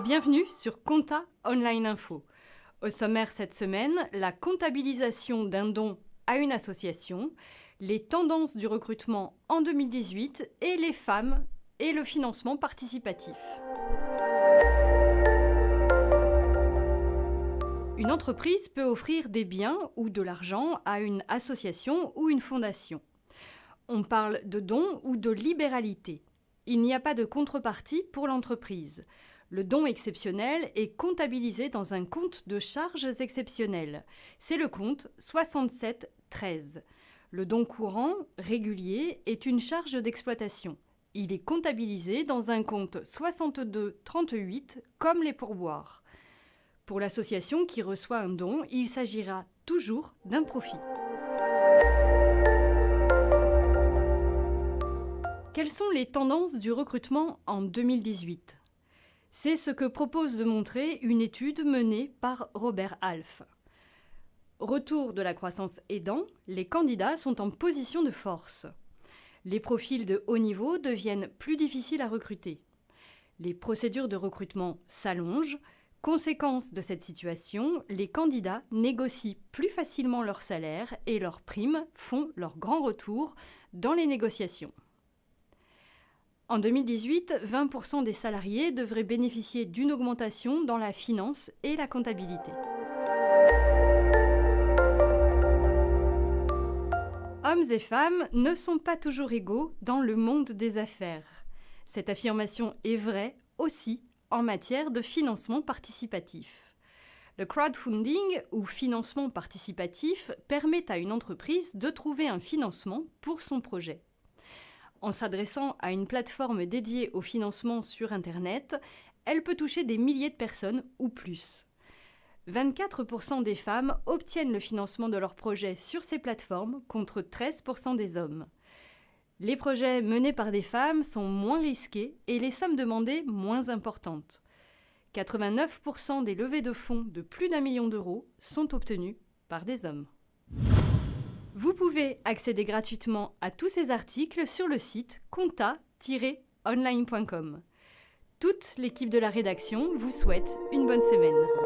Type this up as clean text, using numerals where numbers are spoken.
bienvenue sur Compta Online Info. Au sommaire cette semaine, la comptabilisation d'un don à une association, les tendances du recrutement en 2018 et les femmes et le financement participatif. Une entreprise peut offrir des biens ou de l'argent à une association ou une fondation. On parle de don ou de libéralité. Il n'y a pas de contrepartie pour l'entreprise. Le don exceptionnel est comptabilisé dans un compte de charges exceptionnelles. C'est le compte 6713. Le don courant, régulier, est une charge d'exploitation. Il est comptabilisé dans un compte 6238 comme les pourboires. Pour l'association qui reçoit un don, il s'agira toujours d'un profit. Quelles sont les tendances du recrutement en 2018 ? C'est ce que propose de montrer une étude menée par Robert Half. Retour de la croissance aidant, les candidats sont en position de force. Les profils de haut niveau deviennent plus difficiles à recruter. Les procédures de recrutement s'allongent. Conséquence de cette situation, les candidats négocient plus facilement leur salaire et leurs primes font leur grand retour dans les négociations. En 2018, 20% des salariés devraient bénéficier d'une augmentation dans la finance et la comptabilité. Hommes et femmes ne sont pas toujours égaux dans le monde des affaires. Cette affirmation est vraie aussi en matière de financement participatif. Le crowdfunding ou financement participatif permet à une entreprise de trouver un financement pour son projet. En s'adressant à une plateforme dédiée au financement sur Internet, elle peut toucher des milliers de personnes ou plus. 24% des femmes obtiennent le financement de leur projet sur ces plateformes contre 13% des hommes. Les projets menés par des femmes sont moins risqués et les sommes demandées moins importantes. 89% des levées de fonds de plus d'1 million d'euros sont obtenues par des hommes. Vous pouvez accéder gratuitement à tous ces articles sur le site compta-online.com. Toute l'équipe de la rédaction vous souhaite une bonne semaine.